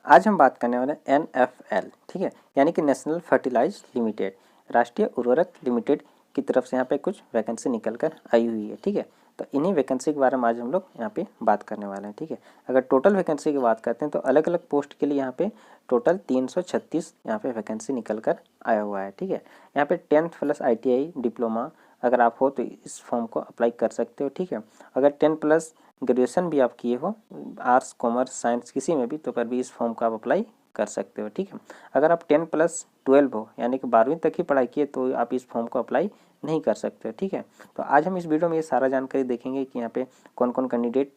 आज हम बात करने वाले हैं NFL, ठीक है, यानी कि नेशनल फर्टिलाइज लिमिटेड, राष्ट्रीय उर्वरक लिमिटेड की तरफ से यहाँ पे कुछ वैकेंसी निकल कर आई हुई है, ठीक है। तो इन्हीं वैकेंसी के बारे में आज हम लोग यहाँ पे बात करने वाले हैं, ठीक है। अगर टोटल वैकेंसी की बात करते हैं तो अलग अलग पोस्ट के लिए यहाँ पे टोटल 336 यहाँ पे वैकेंसी निकल कर आया हुआ है, ठीक है। यहाँ पे 10th+ ITI डिप्लोमा अगर आप हो तो इस फॉर्म को अप्लाई कर सकते हो, ठीक है। अगर 10+ ग्रेजुएशन भी आप किए हो आर्ट्स कॉमर्स साइंस किसी में भी तो पर भी इस फॉर्म को आप अप्लाई कर सकते हो, ठीक है। अगर आप 10+12 हो यानी कि 12वीं तक ही पढ़ाई किए तो आप इस फॉर्म को अप्लाई नहीं कर सकते हो, ठीक है। तो आज हम इस वीडियो में ये सारा जानकारी देखेंगे कि यहाँ पे कौन कौन कैंडिडेट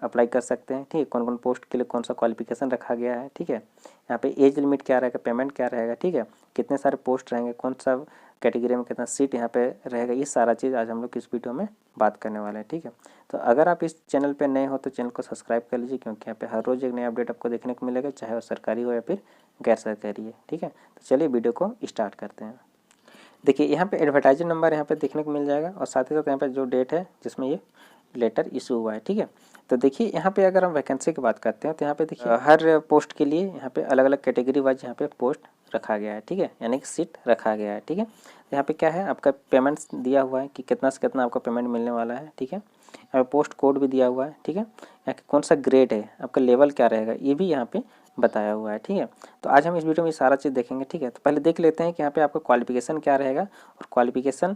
अप्लाई कर सकते हैं, ठीक है, कौन कौन पोस्ट के लिए कौन सा क्वालिफिकेशन रखा गया है, ठीक है। यहाँ पे एज लिमिट क्या रहेगा, पेमेंट क्या रहेगा, ठीक है, कितने सारे पोस्ट रहेंगे, कौन सा कैटेगरी में कितना सीट यहाँ पे रहेगा, ये सारा चीज़ आज हम लोग इस वीडियो में बात करने वाले हैं, ठीक है। तो अगर आप इस चैनल पे नए हो तो चैनल को सब्सक्राइब कर लीजिए, क्योंकि यहाँ पे हर रोज़ एक नया अपडेट आपको देखने को मिलेगा, चाहे वो सरकारी हो या फिर गैर सरकारी है, ठीक है। तो चलिए वीडियो को स्टार्ट करते हैं। देखिए यहाँ पे एडवर्टाइजर नंबर यहाँ पे देखने को मिल जाएगा और साथ ही साथ यहाँ पे जो डेट है जिसमें ये लेटर इशू हुआ है, ठीक है। तो देखिए यहाँ पे अगर हम वैकेंसी की बात करते हैं तो यहाँ पे देखिए हर पोस्ट के लिए यहाँ पे अलग अलग कैटेगरी वाइज यहाँ पे पोस्ट रखा गया है, ठीक है, यानी कि सीट रखा गया है, ठीक है। यहाँ पे क्या है आपका पेमेंट्स दिया हुआ है कि कितना से कितना आपका पेमेंट मिलने वाला है, ठीक है। यहाँ पे पोस्ट कोड भी दिया हुआ है, ठीक है। यहाँ कौन सा ग्रेड है, आपका लेवल क्या रहेगा, ये भी यहाँ पे बताया हुआ है, ठीक है। तो आज हम इस वीडियो में ये सारा चीज़ देखेंगे, ठीक है। तो पहले देख लेते हैं कि यहाँ पे आपका क्वालिफिकेशन क्या रहेगा और क्वालिफिकेशन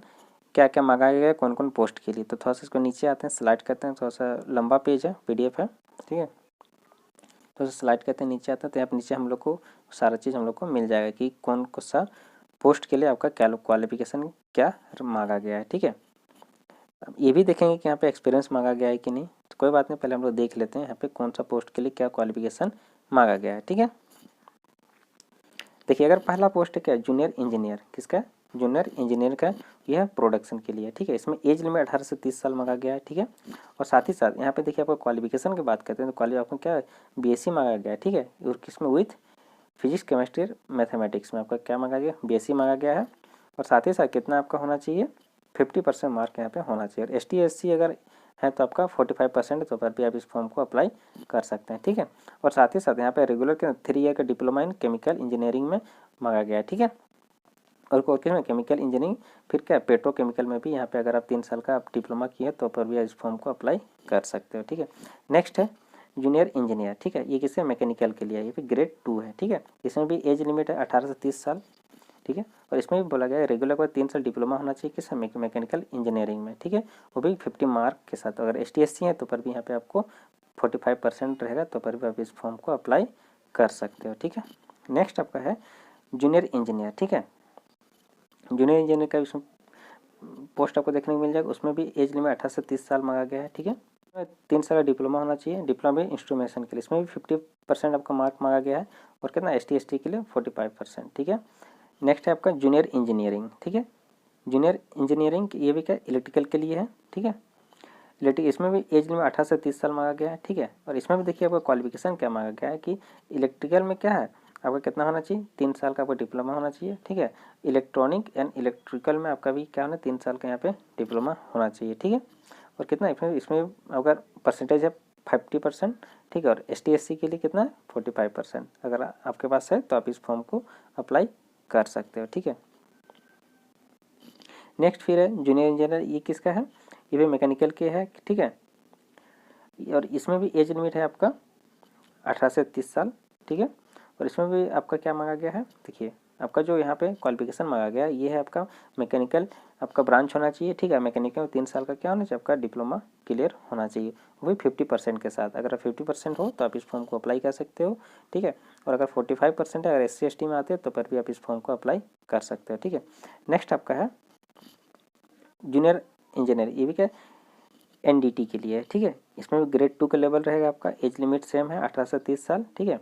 क्या क्या मांगा गया है कौन कौन पोस्ट के लिए। तो थोड़ा सा इसको नीचे आते हैं, स्लाइड करते हैं, थोड़ा सा लंबा पेज है, PDF है, ठीक है। थोड़ा सा स्लाइड करते हैं, नीचे आते हैं तो यहाँ पे नीचे हम लोग को सारा चीज़ हम लोग को मिल जाएगा कि कौन सा पोस्ट के लिए आपका क्या क्वालिफिकेशन क्या मांगा गया है, ठीक है। अब ये भी देखेंगे कि यहाँ पे एक्सपीरियंस मांगा गया है कि नहीं, तो कोई बात नहीं, पहले हम लोग देख लेते हैं यहाँ पे कौन सा पोस्ट के लिए क्या क्वालिफिकेशन मांगा गया है, ठीक है। देखिए अगर पहला पोस्ट है क्या, जूनियर इंजीनियर, किसका, जूनियर इंजीनियर का, यह प्रोडक्शन के लिए, ठीक है। इसमें एज लिमिट 18 से 30 साल मांगा गया है, ठीक है। और साथ ही साथ यहाँ पे देखिए आपको क्वालिफिकेशन की बात करते हैं तो क्वालिफिकेशन क्या है, BSc मांगा गया है, ठीक है। और किसमें, विथ फिजिक्स केमिस्ट्री मैथमेटिक्स में आपका क्या मांगा गया, BSc मांगा गया है। और साथ ही साथ कितना आपका होना चाहिए, 50% मार्क यहाँ पे होना चाहिए। और ST SC अगर है तो आपका 45% तो पर भी आप इस फॉर्म को अप्लाई कर सकते हैं, ठीक है। और साथ ही साथ यहाँ पे रेगुलर के 3 ईयर का डिप्लोमा इन केमिकल इंजीनियरिंग में मांगा गया है, ठीक है। और किस में, केमिकल इंजीनियरिंग, फिर क्या पेट्रोकेमिकल में भी यहाँ पे अगर आप 3 साल का आप डिप्लोमा किए तो पर भी इस फॉर्म को अप्लाई कर सकते हो, ठीक है। नेक्स्ट है जूनियर इंजीनियर, ठीक है, ये किससे, मैकेनिकल के लिए है, ये भी ग्रेड 2 है, ठीक है। इसमें भी एज लिमिट है 18 से 30 साल, ठीक है। और इसमें भी बोला गया है रेगुलर का 3 साल डिप्लोमा होना चाहिए किस, मैकेनिकल इंजीनियरिंग में, ठीक है, वो भी 50 मार्क के साथ। अगर ST SC है तो पर भी यहाँ पे आपको 45% रहेगा तो पर भी आप इस फॉर्म को अप्लाई कर सकते हो, ठीक है। नेक्स्ट आपका है जूनियर इंजीनियर, ठीक है। जूनियर इंजीनियर का इसमें पोस्ट आपको देखने को मिल जाएगा, उसमें भी एज लिमिट 18 से 30 साल मांगा गया है, ठीक है। 3 साल का डिप्लोमा होना चाहिए, डिप्लोमा भी इंस्ट्रूमेशन के लिए, इसमें भी 50% आपका मार्क मांगा गया है। और कितना, ST ST के लिए 45%, ठीक है। नेक्स्ट है आपका जूनियर इंजीनियरिंग, ठीक है। जूनियर इंजीनियरिंग ये भी क्या, इलेक्ट्रिकल के लिए है, ठीक है। इलेक्ट्रिक इसमें भी एज लिमिट 18 से 30 साल मांगा गया है, ठीक है। और इसमें भी देखिए आपका क्वालिफिकेशन क्या मांगा गया है कि इलेक्ट्रिकल में क्या है आपका कितना होना चाहिए, 3 साल का आपका डिप्लोमा होना चाहिए, ठीक है। इलेक्ट्रॉनिक एंड इलेक्ट्रिकल में आपका भी क्या होना, 3 साल का यहाँ पे डिप्लोमा होना चाहिए, ठीक है। और कितना इसमें अगर परसेंटेज है 50%, ठीक है। और ST SC के लिए कितना है 45%। अगर आपके पास है तो आप इस फॉर्म को अप्लाई कर सकते हो, ठीक है। नेक्स्ट फिर है जूनियर इंजीनियर, ये किसका है, ये भी मैकेनिकल के है, ठीक है। और इसमें भी एज लिमिट है आपका 18 से 30 साल, ठीक है। और इसमें भी आपका क्या मांगा गया है, देखिए आपका जो यहाँ पे क्वालिफिकेशन मांगा गया है ये है आपका मैकेनिकल आपका ब्रांच होना चाहिए, ठीक है। मैकेनिकल में 3 साल का क्या होना चाहिए, आपका डिप्लोमा क्लियर होना चाहिए, वो भी 50% के साथ। अगर 50% हो तो आप इस फॉर्म को अप्लाई कर सकते हो, ठीक है। और अगर 45% है, अगर SC ST में आते हैं तो पर भी आप इस फॉर्म को अप्लाई कर सकते हो, ठीक है। नेक्स्ट आपका है जूनियर इंजीनियर, ये भी क्या NDT के लिए है, ठीक है। इसमें भी ग्रेड 2 का लेवल रहेगा, आपका एज लिमिट सेम है 18 से 30 साल, ठीक है।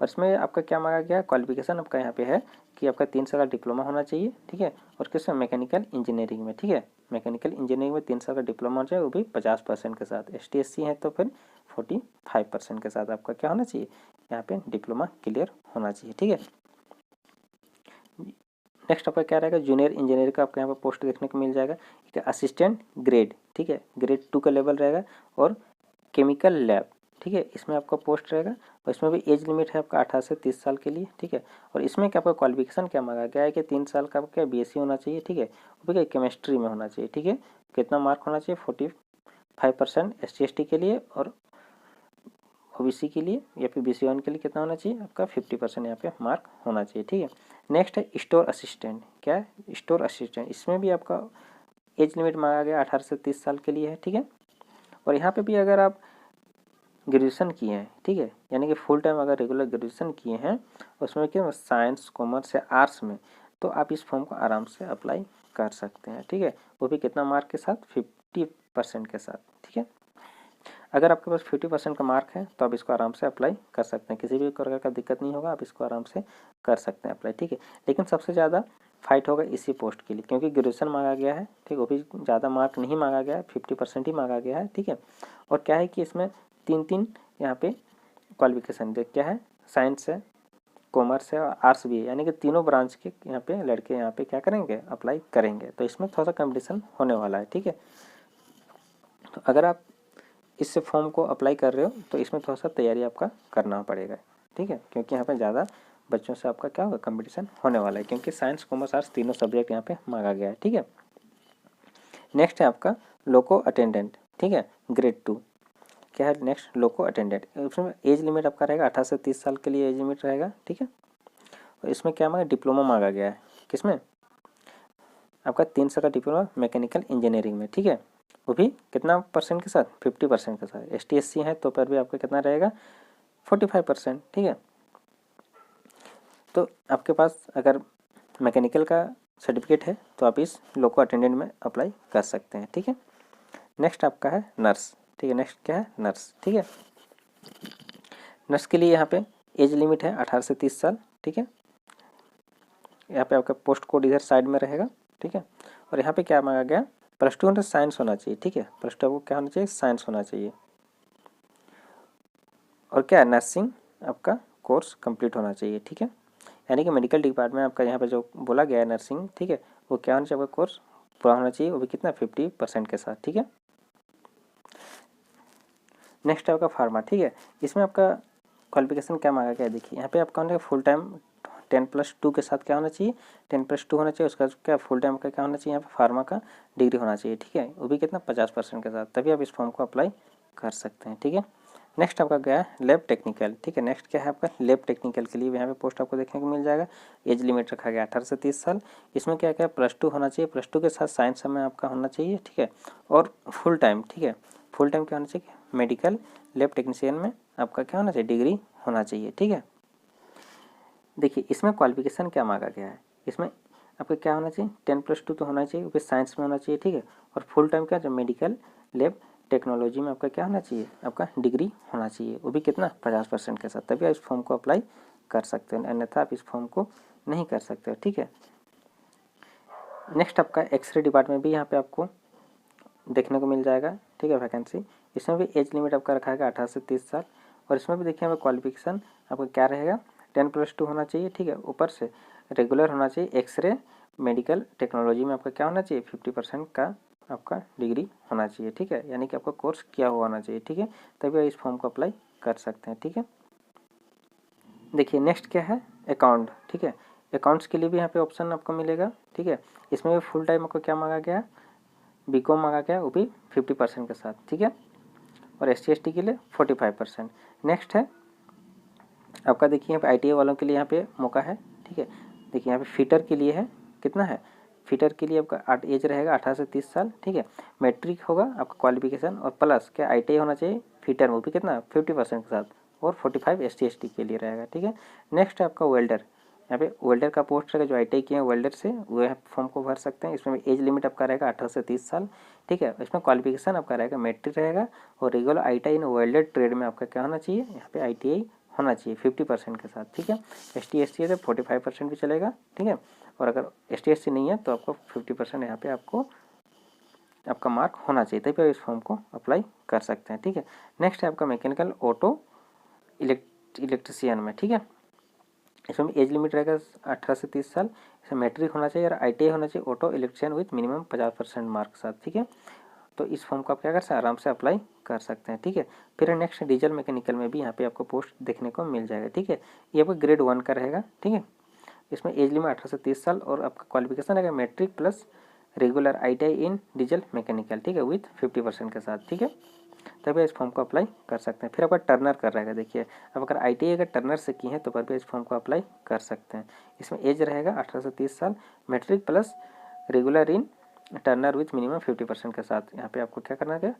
और इसमें आपका क्या मांगा गया, क्वालिफिकेशन आपका यहाँ पे है कि आपका 3 साल का डिप्लोमा होना चाहिए, ठीक है। और किसमें, मैकेनिकल इंजीनियरिंग में, ठीक है। मैकेनिकल इंजीनियरिंग में 3 साल का डिप्लोमा होना चाहिए, वो भी 50% के साथ। ST SC है तो फिर 45% के साथ आपका क्या होना चाहिए, यहाँ पे डिप्लोमा क्लियर होना चाहिए, ठीक है। नेक्स्ट आपका क्या रहेगा, जूनियर इंजीनियर का आपका यहाँ पर पोस्ट देखने को मिल जाएगा, ठीक है। असिस्टेंट ग्रेड, ठीक है, ग्रेड 2 का लेवल रहेगा। और केमिकल लैब, ठीक है, इसमें आपका पोस्ट रहेगा और इसमें भी एज लिमिट है आपका 18 से 30 साल के लिए, ठीक है। और इसमें क्या आपका क्वालिफिकेशन क्या मांगा गया है कि 3 साल का क्या बीएससी होना चाहिए, ठीक है, वो भी क्या केमिस्ट्री में होना चाहिए, ठीक है। कितना मार्क होना चाहिए 45% SC/ST के लिए, और ओबीसी के लिए या फिर BC1 के लिए कितना होना चाहिए आपका 50% यहाँ पे मार्क होना चाहिए, ठीक है। नेक्स्ट है स्टोर असिस्टेंट। क्या है स्टोर असिस्टेंट, इसमें भी आपका एज लिमिट मांगा गया 18 से 30 साल के लिए है, ठीक है। और यहाँ पे भी अगर आप ग्रेजुएशन किए हैं, ठीक है, यानी कि फुल टाइम अगर रेगुलर ग्रेजुएशन किए हैं उसमें क्या साइंस कॉमर्स या आर्ट्स में, तो आप इस फॉर्म को आराम से अप्लाई कर सकते हैं, ठीक है। वो भी कितना मार्क के साथ 50% के साथ, ठीक है। अगर आपके पास 50% का मार्क है तो आप इसको आराम से अप्लाई कर सकते हैं, किसी भी प्रकार का दिक्कत नहीं होगा, आप इसको आराम से कर सकते हैं अप्लाई, ठीक है। लेकिन सबसे ज़्यादा फाइट होगा इसी पोस्ट के लिए, क्योंकि ग्रेजुएशन मांगा गया है, ठीक, वो भी ज़्यादा मार्क नहीं मांगा गया है, 50% ही मांगा गया है, ठीक है। और क्या है कि इसमें 3 यहाँ पे क्वालिफिकेशन देख क्या है, साइंस है, कॉमर्स है और आर्ट्स भी है, यानी कि तीनों ब्रांच के यहाँ पे लड़के यहाँ पे क्या करेंगे अप्लाई करेंगे, तो इसमें थोड़ा सा कंपटीशन होने वाला है, ठीक है। तो अगर आप इससे फॉर्म को अप्लाई कर रहे हो तो इसमें थोड़ा सा तैयारी आपका करना पड़ेगा, ठीक है, क्योंकि यहाँ पे ज़्यादा बच्चों से आपका क्या होगा कंपटीशन होने वाला है, क्योंकि साइंस कॉमर्स आर्ट्स तीनों सब्जेक्ट यहाँ पे मांगा गया है, ठीक है। नेक्स्ट है आपका लोको अटेंडेंट, ठीक है, ग्रेड 2। क्या है नेक्स्ट लोको अटेंडेंट, उसमें एज लिमिट आपका रहेगा 18 से 30 साल के लिए एज लिमिट रहेगा, ठीक है। और इसमें क्या मांगा डिप्लोमा मांगा गया है, किसमें आपका 3 साल का डिप्लोमा मैकेनिकल इंजीनियरिंग में, ठीक है। वो भी कितना परसेंट के साथ 50% के साथ, ST/SC है तो पर भी आपका कितना रहेगा 45%, ठीक है। तो आपके पास अगर मैकेनिकल का सर्टिफिकेट है तो आप इस लोको अटेंडेंट में अप्लाई कर सकते हैं, ठीक है। नेक्स्ट आपका है नर्स, ठीक है, नेक्स्ट क्या है नर्स, ठीक है। नर्स के लिए यहाँ पे एज लिमिट है 18 से 30 साल, ठीक है। यहाँ पे आपका पोस्ट कोड इधर साइड में रहेगा, ठीक है। और यहाँ पे क्या मांगा गया +2 में साइंस होना चाहिए, ठीक है, +2 आपको क्या होना चाहिए साइंस होना चाहिए। और क्या है नर्सिंग आपका कोर्स कंप्लीट होना चाहिए, ठीक है, यानी कि मेडिकल डिपार्टमेंट आपका यहाँ पे जो बोला गया है नर्सिंग, ठीक है, वो क्या होना चाहिए आपका कोर्स पूरा होना चाहिए, वो भी कितना 50% के साथ, ठीक है। नेक्स्ट है आपका फार्मा, ठीक है, इसमें आपका क्वालिफिकेशन क्या मांगा गया है देखिए, यहाँ पे आपका होना फुल टाइम 10+2 के साथ क्या होना चाहिए 10+2 होना चाहिए, उसका क्या फुल टाइम का क्या होना चाहिए यहाँ पे फार्मा का डिग्री होना चाहिए, ठीक है, वो भी कितना 50% के साथ, तभी आप इस फॉर्म को अप्लाई कर सकते हैं, ठीक है। नेक्स्ट आपका गया है लैब टेक्निकल, ठीक है, नेक्स्ट क्या है आपका लैब टेक्निकल के लिए यहाँ पे पोस्ट आपको देखने को मिल जाएगा। एज लिमिट रखा गया 18 से 30 साल। इसमें क्या क्या +2 होना चाहिए, +2 के साथ साइंस में आपका होना चाहिए, ठीक है, और फुल टाइम, ठीक है, फुल टाइम क्या होना चाहिए मेडिकल लैब टेक्नीशियन में आपका क्या होना चाहिए डिग्री होना चाहिए, ठीक है। देखिए इसमें क्वालिफिकेशन क्या मांगा गया है, इसमें आपका क्या होना चाहिए 10+2 तो होना चाहिए, फिर साइंस में होना चाहिए, ठीक है, और फुल टाइम क्या जो मेडिकल लैब टेक्नोलॉजी में आपका क्या होना चाहिए आपका डिग्री होना चाहिए, वो भी कितना 50% के साथ, तभी आप इस फॉर्म को अप्लाई कर सकते हैं, अन्यथा आप इस फॉर्म को नहीं कर सकते, ठीक है। नेक्स्ट आपका एक्सरे डिपार्टमेंट भी यहाँ पे आपको देखने को मिल जाएगा, ठीक है, वैकेंसी। इसमें भी एज लिमिट आपका रखा है 18 से 30 साल, और इसमें भी देखिए हमें क्वालिफिकेशन आपका क्या रहेगा 10+2 होना चाहिए, ठीक है, ऊपर से रेगुलर होना चाहिए, एक्सरे मेडिकल टेक्नोलॉजी में आपका क्या होना चाहिए 50% का आपका डिग्री होना चाहिए, ठीक है, यानी कि आपका कोर्स किया हुआ होना चाहिए, ठीक है, तभी आप इस फॉर्म को अप्लाई कर सकते हैं, ठीक है। देखिए नेक्स्ट क्या है अकाउंट, ठीक है, अकाउंट्स के लिए भी यहाँ पे ऑप्शन आपको मिलेगा, ठीक है, इसमें भी फुल टाइम आपको क्या मांगा गया BCom मांगा गया, वो भी 50% के साथ, ठीक है, और SC/ST के लिए 45%। नेक्स्ट है आपका देखिए यहाँ पे ITI वालों के लिए यहाँ पे मौका है, ठीक है, देखिए यहाँ पे फिटर के लिए है कितना है, फिटर के लिए आपका एज रहेगा 18 से 30 साल, ठीक है, मैट्रिक होगा आपका क्वालिफिकेशन, और प्लस क्या ITI होना चाहिए फिटर, वो भी कितना 50% के साथ, और 45 SC/ST के लिए रहेगा, ठीक है। नेक्स्ट है आपका वेल्डर, यहाँ पे वेल्डर का पोस्ट रहेगा, जो ITI किए हैं वेल्डर से वो फॉर्म को भर सकते हैं। इसमें एज लिमिट आपका रहेगा 18 से 30 साल, ठीक है, इसमें क्वालिफिकेशन आपका रहेगा मैट्रिक रहेगा, और रेगुलर ITI इन वेल्डर ट्रेड में आपका क्या होना चाहिए यहाँ पे ITI होना चाहिए 50% के साथ, ठीक है। ST/ST है तो 45% भी चलेगा, ठीक है, और अगर ST/ST नहीं है तो आपको 50% यहाँ पे आपको आपका मार्क होना चाहिए, तभी आप इस फॉर्म को अप्लाई कर सकते हैं, ठीक है। नेक्स्ट है आपका मैकेनिकल ऑटो इलेक्ट्रिशियन में, ठीक है, इसमें एज लिमिट रहेगा 18 से 30 साल, इसमें मैट्रिक होना चाहिए और ITI होना चाहिए auto electrician with minimum 50% mark के साथ, ठीक है। तो इस फॉर्म को आप क्या कर सकते हैं, आराम से अप्लाई कर सकते हैं। ठीक है, फिर नेक्स्ट डीजल मैकेनिकल में भी यहाँ पे आपको पोस्ट देखने को मिल जाएगा। ठीक है, ये आपका ग्रेड 1 का रहेगा। ठीक है, इसमें एज लिमिट 18 से 30 साल और आपका क्वालिफिकेशन रहेगा matric plus regular ITI in diesel mechanical. ठीक है, विथ 50% के साथ। ठीक है, तभी इस फॉर्म को अप्लाई कर सकते हैं। फिर आपका टर्नर कर रहेगा, देखिए अब अगर ITI अगर टर्नर से की है तो भी इस फॉर्म को अप्लाई कर सकते हैं। इसमें एज रहेगा 18 से 30 साल, matric plus regular in turner with minimum 50% के साथ। यहाँ पे आपको क्या करना है,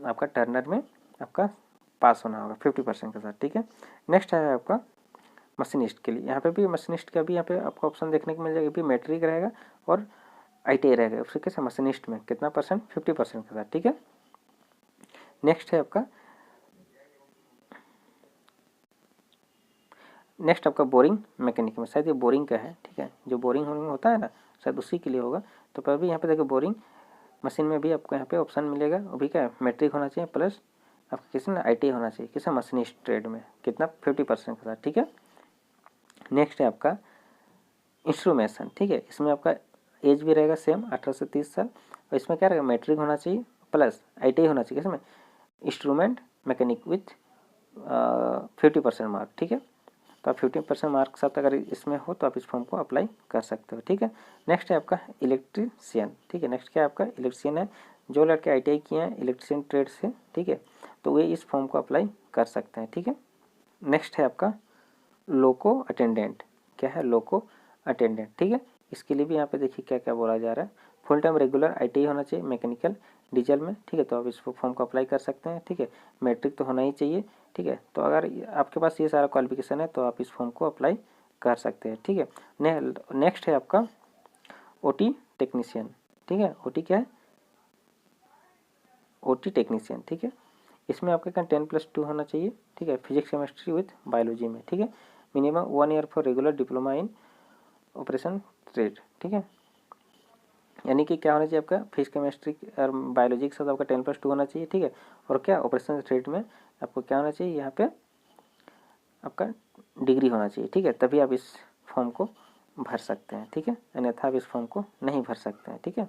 आपका टर्नर में आपका पास होना होगा 50% के साथ। ठीक है, नेक्स्ट है आपका मशीनिस्ट के लिए। यहाँ पे भी मशीनिस्ट का भी यहाँ पे आपको ऑप्शन देखने को मिल जाएगा, भी मैट्रिक रहेगा और ITI रहेगा। उसके कैसे मशीनिस्ट में कितना परसेंट, 50% के साथ। ठीक है, नेक्स्ट है आपका बोरिंग मैकेनिक में, शायद ये बोरिंग का है। ठीक है, जो बोरिंग होता है ना, शायद उसी के लिए होगा। तो पर भी यहाँ पे देखिए बोरिंग मशीन में भी आपको यहाँ पे ऑप्शन मिलेगा, वो भी क्या है, मैट्रिक होना चाहिए प्लस आपका किसी ना ITI होना चाहिए, किसी मशीनिस्ट ट्रेड में कितना, 50% के साथ। ठीक है, नेक्स्ट है आपका इंस्ट्रूमेशन। ठीक है, इसमें आपका एज भी रहेगा सेम 18 से 30 साल और इसमें क्या रहेगा, मैट्रिक होना चाहिए प्लस ITI होना चाहिए इसमें इंस्ट्रूमेंट मैकेनिक विथ 50% मार्क। ठीक है, तो आप 50% मार्क के साथ अगर इसमें हो तो आप इस फॉर्म को अप्लाई कर सकते हो। ठीक है, नेक्स्ट है आपका इलेक्ट्रीशियन। ठीक है, नेक्स्ट क्या है आपका इलेक्ट्रीशियन है, जो लड़के ITI किए हैं इलेक्ट्रीशियन ट्रेड से। ठीक है, तो वे इस फॉर्म को अप्लाई कर सकते हैं। ठीक है, नेक्स्ट है आपका लोको अटेंडेंट। क्या है, लोको अटेंडेंट। ठीक है, इसके लिए भी यहाँ पे देखिए क्या क्या बोला जा रहा है, फुल टाइम रेगुलर ITI होना चाहिए मैकेनिकल डीजल में। ठीक है, तो आप इस फॉर्म को अप्लाई कर सकते हैं। ठीक है, मैट्रिक तो होना ही चाहिए। ठीक है, तो अगर आपके पास ये सारा क्वालिफिकेशन है तो आप इस फॉर्म को अप्लाई कर सकते हैं। ठीक है, नेक्स्ट है आपका OT टेक्नीशियन। ठीक है, OT क्या है, OT टेक्नीशियन। ठीक है, इसमें आपके क्या 10+2 होना चाहिए। ठीक है, फिजिक्स केमिस्ट्री विथ बायोलॉजी में। ठीक है, minimum 1 year for regular diploma in operation trade. ठीक है, यानी कि क्या होना चाहिए आपका फिजिक्स केमिस्ट्री और बायोलॉजी के साथ आपका 10+2 होना चाहिए। ठीक है, और क्या ऑपरेशन ट्रेड में आपको क्या होना चाहिए, यहाँ पे आपका डिग्री होना चाहिए। ठीक है, तभी आप इस फॉर्म को भर सकते हैं। ठीक है, अन्यथा आप इस फॉर्म को नहीं भर सकते हैं। ठीक है,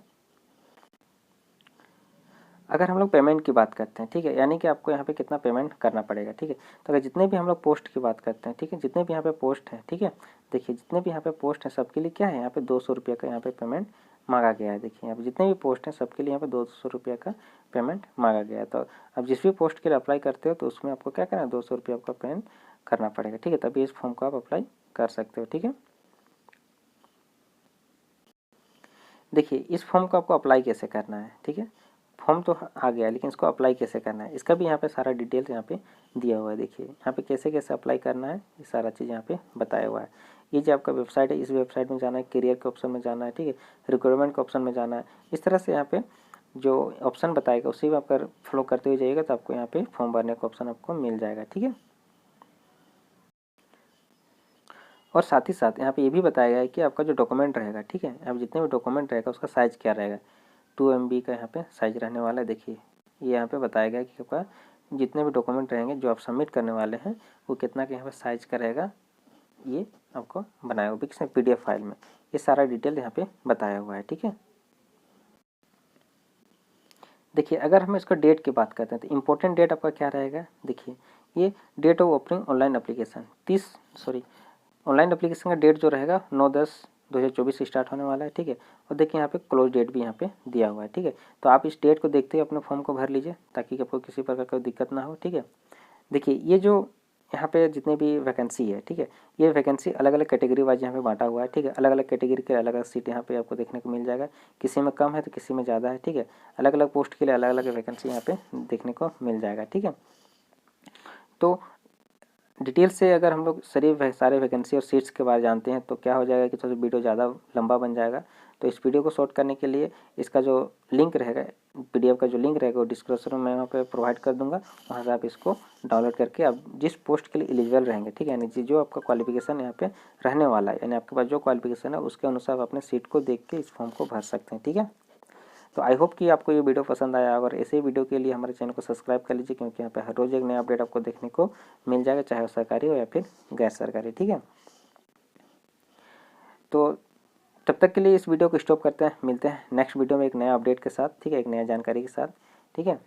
अगर हम लोग पेमेंट की बात करते हैं, ठीक है, यानी कि आपको यहाँ पे कितना पेमेंट करना पड़ेगा। ठीक है, तो अगर जितने भी हम लोग पोस्ट की बात करते हैं, ठीक है, जितने भी यहाँ पे पोस्ट हैं, ठीक है, देखिए जितने भी यहाँ पे पोस्ट हैं सबके लिए क्या है, यहाँ पे 200 रुपये का यहाँ पे पेमेंट मांगा गया है। देखिए यहाँ पे जितने भी पोस्ट हैं सबके लिए यहाँ पे 200 रुपये का पेमेंट मांगा गया है। तो अब जिस भी पोस्ट के लिए अप्लाई करते हो तो उसमें आपको क्या करना है, 200 रुपये आपका पेमेंट करना पड़ेगा। ठीक है, तभी इस फॉर्म को आप अप्लाई कर सकते हो। ठीक है, देखिए इस फॉर्म को आपको अप्लाई कैसे करना है। ठीक है, फॉर्म तो आ गया लेकिन इसको अप्लाई कैसे करना है, इसका भी यहाँ पे सारा डिटेल्स यहाँ पे दिया हुआ है। देखिए यहाँ पे कैसे कैसे अप्लाई करना है, ये सारा चीज़ यहाँ पे बताया हुआ है। ये जो आपका वेबसाइट है, इस वेबसाइट में जाना है, करियर के ऑप्शन में जाना है। ठीक है, रिक्वायरमेंट के ऑप्शन में जाना है। इस तरह से यहाँ पे जो ऑप्शन बताएगा उसी में आप अगर फॉलो करते हुए जाइएगा तो आपको यहाँ पे फॉर्म भरने का ऑप्शन आपको मिल जाएगा। ठीक है, और साथ ही साथ यहाँ पे ये भी बताया गया है कि आपका जो डॉक्यूमेंट रहेगा, ठीक है, अब जितने भी डॉक्यूमेंट रहेगा उसका साइज़ क्या रहेगा, 2 MB का यहाँ पे साइज रहने वाला है। देखिए ये यहाँ पे बताया गया कि आपका जितने भी डॉक्यूमेंट रहेंगे जो आप सबमिट करने वाले हैं वो कितना के यहाँ पे साइज का रहेगा, ये आपको बनाया हुआ किसने, PDF फाइल में। ये सारा डिटेल यहाँ पे बताया हुआ है। ठीक है, देखिए अगर हम इसका डेट की बात करते हैं तो इम्पोर्टेंट डेट आपका क्या रहेगा, देखिए ये date of opening online application online application का डेट जो रहेगा 9/10/2024 से स्टार्ट होने वाला है। ठीक है, और देखिए यहाँ पे क्लोज डेट भी यहाँ पे दिया हुआ है। ठीक है, तो आप इस डेट को देखते हुए अपने फॉर्म को भर लीजिए ताकि आपको किसी प्रकार का दिक्कत ना हो। ठीक है, देखिए ये जो यहाँ पे जितने भी वैकेंसी है, ठीक है, ये वैकेंसी अलग अलग कैटेगरी वाइज यहाँ पे बांटा हुआ है। ठीक है, अलग अलग कैटेगरी के अलग अलग सीट यहाँ पे आपको देखने को मिल जाएगा, किसी में कम है तो किसी में ज़्यादा है। ठीक है, अलग अलग पोस्ट के लिए अलग अलग वैकेंसी यहाँ पे देखने को मिल जाएगा। ठीक है, तो डिटेल से अगर हम लोग सारे वैकेंसी और सीट्स के बारे जानते हैं तो क्या हो जाएगा कि थोड़ा वीडियो ज़्यादा लंबा बन जाएगा। तो इस वीडियो को शॉर्ट करने के लिए इसका जो लिंक रहेगा, PDF का जो लिंक रहेगा वो डिस्क्रिप्शन में मैं वहाँ पे प्रोवाइड कर दूंगा, वहाँ से आप इसको डाउनलोड करके आप जिस पोस्ट के लिए एलिजिबल रहेंगे, ठीक है, यानी जो आपका क्वालिफिकेशन यहाँ पे रहने वाला है, यानी आपके पास जो क्वालिफिकेशन है उसके अनुसार आप अपने सीट को देख के इस फॉर्म को भर सकते हैं। ठीक है, तो आई होप कि आपको ये वीडियो पसंद आया, और ऐसे ही वीडियो के लिए हमारे चैनल को सब्सक्राइब कर लीजिए क्योंकि यहाँ पे हर रोज़ एक नया अपडेट आपको देखने को मिल जाएगा, चाहे वो सरकारी हो या फिर गैर सरकारी। ठीक है, तो तब तक के लिए इस वीडियो को स्टॉप करते हैं, मिलते हैं नेक्स्ट वीडियो में एक नया अपडेट के साथ, ठीक है, एक नया जानकारी के साथ, ठीक है।